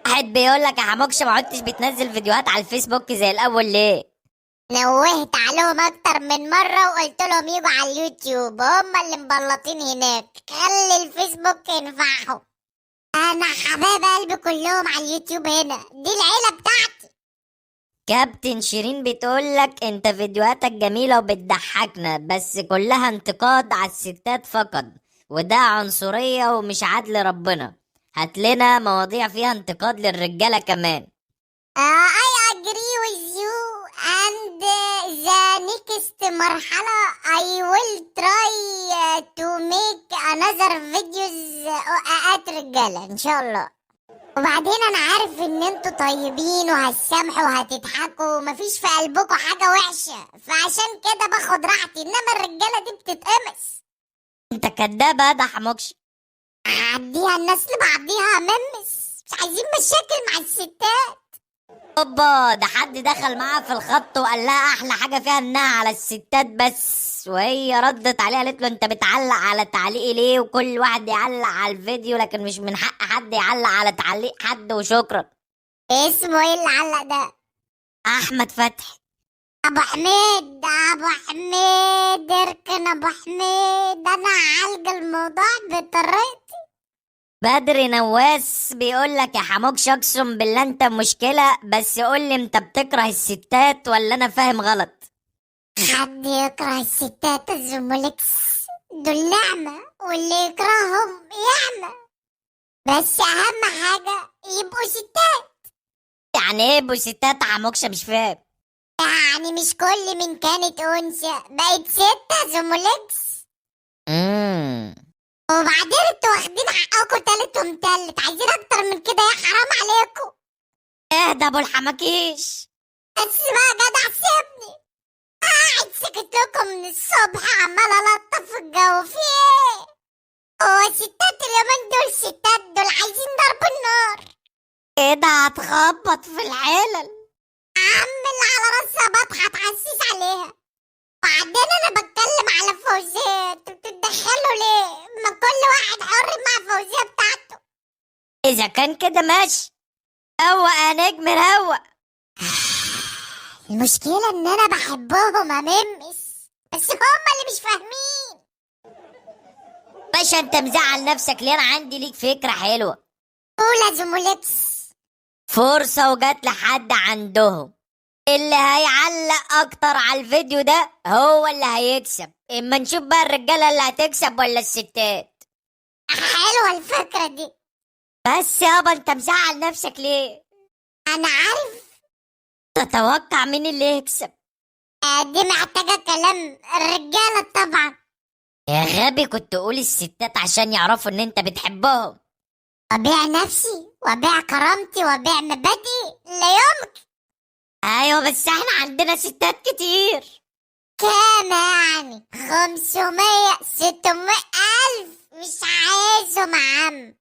واحد بيقول لك يا حموكش ما عدتش بتنزل فيديوهات على الفيسبوك زي الاول ليه؟ نوهت عليهم اكتر من مرة وقلت لهم يجوا على اليوتيوب، هم اللي مبلطين هناك. خلي الفيسبوك ينفعهم. انا حبايب قلبي كلهم على اليوتيوب، هنا دي العيلة بتاعتي. كابتن شيرين بتقول لك انت فيديوهاتك جميلة وبتضحكنا بس كلها انتقاد على الستات فقط، وده عنصرية ومش عدل. ربنا هات لنا مواضيع فيها انتقاد للرجالة كمان. I agree with you and the next مرحلة I will try to make another videos رجالة ان شاء الله. وبعدين انا عارف ان انتوا طيبين وهتسامحوا وهتضحكوا ومفيش في قلبكم حاجة وحشة، فعشان كده باخد راحتي، انما الرجالة دي بتتقمص. انت كدابة يا ده حموكش. عديها الناس لبعضيها ممس، مش عايزين مشاكل مع الستات. اوبا، ده حد دخل معاها في الخط وقال لها احلى حاجة فيها انها على الستات بس، وهي ردت عليه قالت له انت بتعلق على تعليقي ليه؟ وكل واحد يعلق على الفيديو لكن مش من حق حد يعلق على تعليق حد، وشكرا. اسمه ايه اللي علق ده؟ احمد فتحي. ابو حميد، ابو حميد اركن، ابو حميد انا هعالج الموضوع بطريقتي. بدر نواس بيقول لك يا حموكش اقسم بالله انت مشكلة، بس قول لي انت بتكره الستات ولا انا فاهم غلط؟ حد يكره الستات الزومولكس؟ دول نعمة، واللي يكرههم يعمى. بس اهم حاجة يبقوا ستات. يعني ايه ابو ستات يا حموكش؟ مش فاهم. يعني مش كل من كانت انثى بقت ستة زومولكس. امم وبعدين انتوا واخدين حقكم تالت ومتلت، عايزين اكتر من كده؟ يا حرام عليكم. اهدى ابو الحماكيش. بس بقى جدع سيبني، قاعد سكت لكم من الصبح عمال الطف في الجو، في ايه؟ هو ستات اليومين دول، ستات دول عايزين ضرب النار. كده هتخبط في العلل. عم اللي على راسها بطحة تحسس عليها. بعدين انا بتكلم على فوزية، انتوا بتتدخلوا ليه؟ ما كل واحد حر مع فوزية بتاعته. اذا كان كده ماشي، روق يا نجم روق. المشكلة ان انا بحبهم اممس، بس هما اللي مش فاهمين. باشا انت مزعل نفسك ليه؟ انا عندي ليك فكرة حلوة. قول يا زمولكس. فرصة وجات لحد عندهم، اللي هيعلق اكتر على الفيديو ده هو اللي هيكسب. اما نشوف بقى الرجالة اللي هتكسب ولا الستات. حلوة الفكرة دي. بس يابا انت مزعل نفسك ليه؟ انا عارف. تتوقع مين اللي يكسب؟ دي محتاجة كلام الرجالة طبعا. يا غبي كنت تقول الستات عشان يعرفوا ان انت بتحبهم. وابيع نفسي وابيع كرامتي وابيع مبادئي؟ لا يمكن. ايوه بس احنا عندنا ستات كتير. كام يعني؟ 500 600 ألف؟ مش عايزهم يا عم.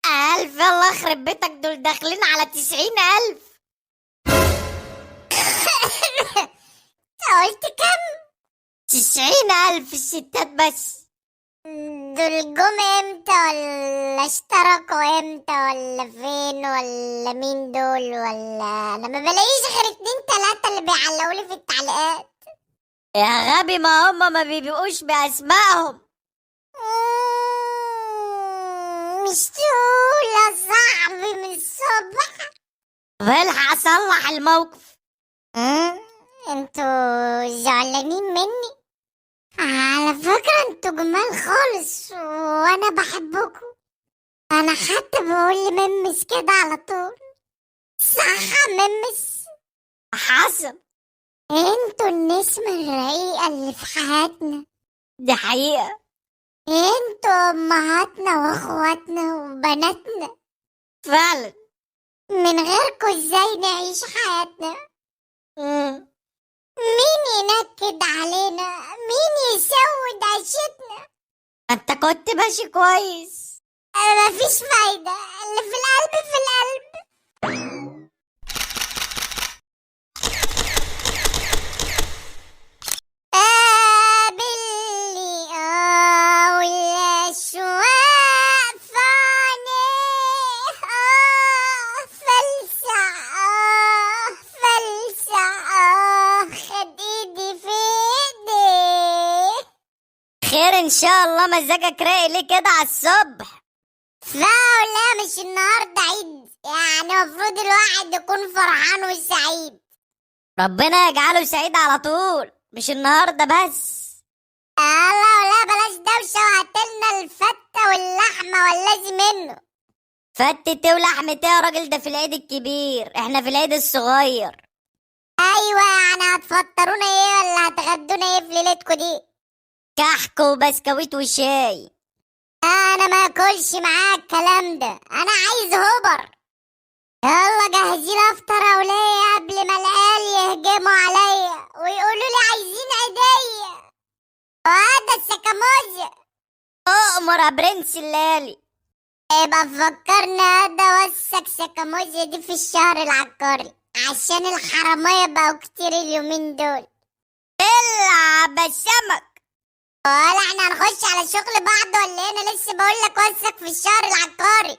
1000؟ يلا اخرب بيتك، دول داخلين على 90,000. قلت كم؟ 90,000 الستات بس. دول جم امتى ولا اشتركوا امتى ولا فين ولا مين دول؟ ولا انا ما بلاقيش غير 2 3 اللي بيعلقوا لي في التعليقات. يا غبي ما هم ما بيبقوش باسمائهم. مش تقول يا صاحبي من الصبح؟ والحق اصلح الموقف. انتوا زعلانين مني؟ على فكرة انتوا جمال خالص وانا بحبكم. انا حتى بقول ممس كده على طول. صح ممس؟ حسن. انتوا النسمة الرقيقة اللي في حياتنا. دي حقيقة. انتوا امهاتنا واخواتنا وبناتنا. فعلا. من غيركم ازاي نعيش حياتنا؟ مم. مين ينكد علينا؟ مين يسود عيشتنا؟ انت كنت ماشي كويس. مفيش فايدة، اللي في القلب في القلب. قابلني والأشواق في عينيه، ان شاء الله مزاجك رايق ليه كده على الصبح؟ لا مش النهارده عيد، يعني المفروض الواحد يكون فرحان وسعيد. ربنا يجعله سعيد على طول، مش النهارده بس. الله ولا بلاش دوشه، وهاتلنا الفته واللحمه واللازم منه. فتت ولحمة يا راجل؟ ده في العيد الكبير، احنا في العيد الصغير. ايوه يعني هتفطرونا ايه ولا هتغدونا ايه في ليلتكوا دي؟ كحك وبسكويت وشاي. انا ما اكلش معاك الكلام ده، انا عايز هوبر. يلا جهزين افطر يا وليه قبل ما العيال يهجموا عليا ويقولوا لي عايزين عيدية. وهذا السكاموزة. اؤمر يا برنس الليالي. يبقى فكرني هذا وسك سكاموزة دي في الشهر العقاري، عشان الحرامية بقوا كتير اليومين دول. العب السمك. ولا احنا هنخش على شغل بعض ولا ايه؟ انا لسه بقولك وسك في الشهر العقاري.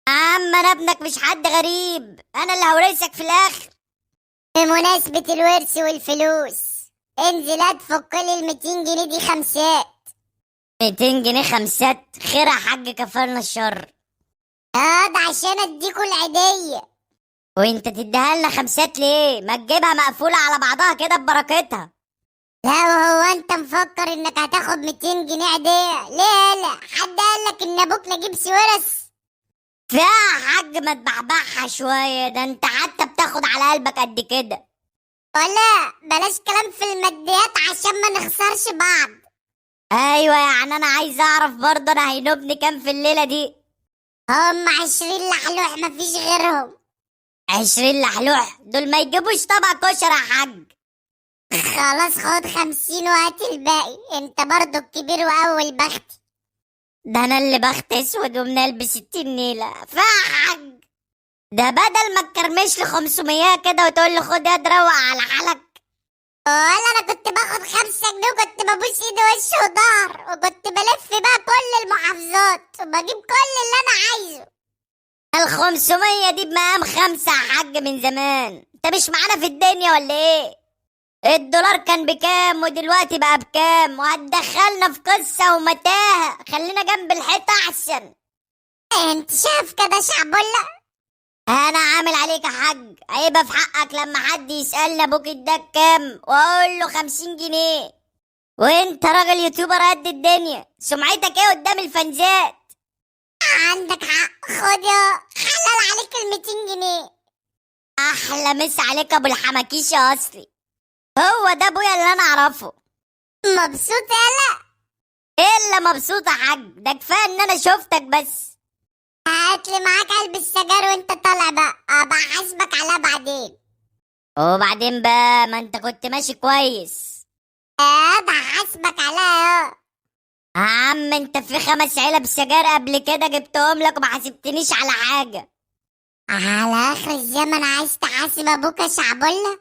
عم انا ابنك مش حد غريب، انا اللي هورثك في الاخر. بمناسبة الورث والفلوس، انزل ادفك كل 200 جنيه دي خمسات. 200 جنيه خمسات؟ خير يا حاج، كفرنا الشر. ده عشان اديكوا العيدية. وانت تديها لنا خمسات ليه؟ ما تجيبها مقفولة على بعضها كده ببركتها. لا وهو انت مفكر انك هتاخد 200 جنيه عيدية؟ ليه؟ لا حد قالك ان ابوك نجيب سويرس؟ فيها حاج ما تبحبحها شوية، ده انت حتى بتاخد على قلبك قد كده. ولا بلاش كلام في الماديات عشان ما نخسرش بعض. ايوه يعني انا عايز اعرف برضه انا هينوبني كام في الليلة دي؟ هم 20 لحلوح مفيش غيرهم. 20 لحلوح؟ دول ما يجيبوش طبق كشري يا حاج. خلاص خد 50 وهات الباقي، انت برضو الكبير واول بختي. ده انا اللي بخت اسود ومنلبس 60 نيلة فيها حاج. ده بدل ما تكرمش لي 500 كده وتقول لي خد يا روق على حالك. ولا انا كنت باخد 5 جنيه وكنت ببوس ايدي وش وضهر، وكنت بلف بقى كل المحافظات وبجيب كل اللي انا عايزه. 500 دي بمقام 5 يا حاج من زمان، انت مش معانا في الدنيا ولا ايه؟ الدولار كان بكام ودلوقتي بقى بكام؟ وهتدخلنا في قصة ومتاهة، خلينا جنب الحيطة احسن. انت شايف كده شعبولة؟ انا عامل عليك يا حاج، عيبة في حقك لما حد يسألني ابوك اداك كام واقول له 50 جنيه. وانت راجل يوتيوبر قد الدنيا، سمعتك ايه قدام الفانزات؟ عندك حق، خد يا حلال عليك 200 جنيه. احلى مس عليك ابو الحماكيش يا اصلي، هو ده ابويا اللي انا اعرفه. مبسوط يالا؟ الا مبسوطة يا حاج، ده كفاية ان انا شفتك بس. هاتلي معاك علبة السجاير وانت طالع بقى، ابقى احاسبك عليها بعدين. وبعدين بقى ما انت كنت ماشي كويس. ده هحاسبك عليها يا عم انت في 5 علب سجاير قبل كده جبتهم لك وما حاسبتنيش على حاجة. على اخر الزمن عايز تحاسب ابوك يا شعبولة؟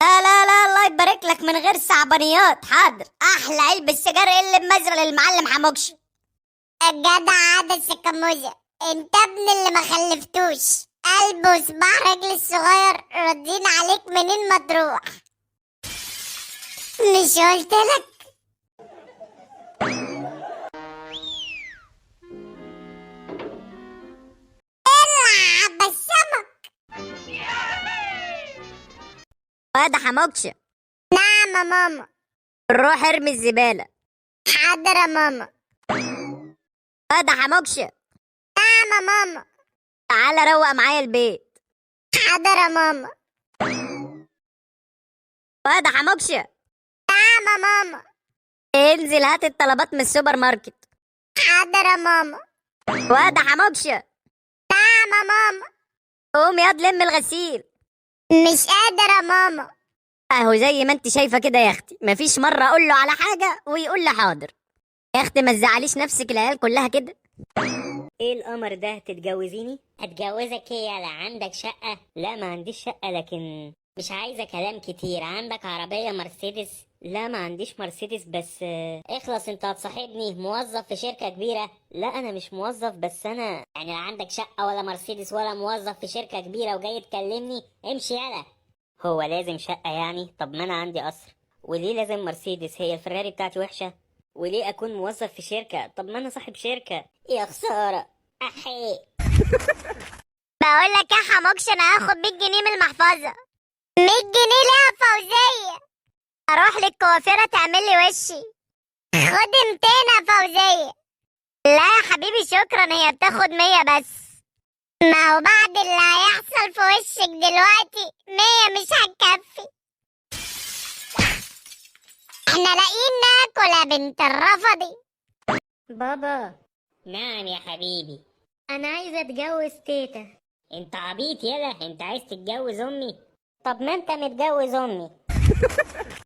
لا لا لا، الله يبارك لك، من غير صعبانيات. حاضر، احلى علبة سجاير اللي بمزرعة للمعلم حموكش. الجدع عادة السكموزة، انت ابن اللي ما خلفتوش، قلب وصباع رجل الصغير ردين عليك منين ما تروح. مش قلتلك؟ العب السمك. واد حموكش، نعم يا ماما. روح ارمي الزبالة. حاضر يا ماما. واد حموكش، نعم يا ماما. تعالى روق معايا البيت. حاضر يا ماما. واد حموكش، نعم يا ماما. انزل هات الطلبات من السوبر ماركت. حاضر يا ماما. واد حموكش، نعم يا ماما. قوم ياض لم الغسيل. مش قادر يا ماما. اهو زي ما انت شايفه كده يا اختي، مفيش مره اقول له على حاجه ويقول لي حاضر. يا اختي ما تزعليش نفسك، العيال كلها كده. ايه القمر ده؟ تتجوزيني؟ اتجوزك ايه؟ يالا عندك شقة؟ لا ما عنديش شقة، لكن مش عايزة كلام كتير. عندك عربية مرسيدس؟ لا ما عنديش مرسيدس، بس اخلص، انت هتصاحبني موظف في شركة كبيرة؟ لا انا مش موظف، بس انا يعني لا عندك شقة ولا مرسيدس ولا موظف في شركة كبيرة وجاي تكلمني؟ امشي يالا. هو لازم شقة يعني؟ طب ما انا عندي قصر، وليه لازم مرسيدس؟ هي الفراري بتاعتي وحشة؟ وليه اكون موظف في شركة؟ طب ما انا صاحب شركة. يا خسارة. احي. بقول لك يا حموكش، انا هاخد 100 جنيه من المحفظه. 100 جنيه ليه يا فوزيه؟ اروح للكوافيره تعمل لي وشي. خد 200 يا فوزيه. لا يا حبيبي شكرا، هي بتاخد 100 بس. ما هو بعد اللي هيحصل في وشك دلوقتي 100 مش هتكفي. احنا لاقيين ناكل يا بنت الرفضي. بابا. نعم يا حبيبي. انا عايزة اتجوز تيتا. انت عبيط يلا، انت عايز تتجوز امي؟ طب ما انت متجوز امي.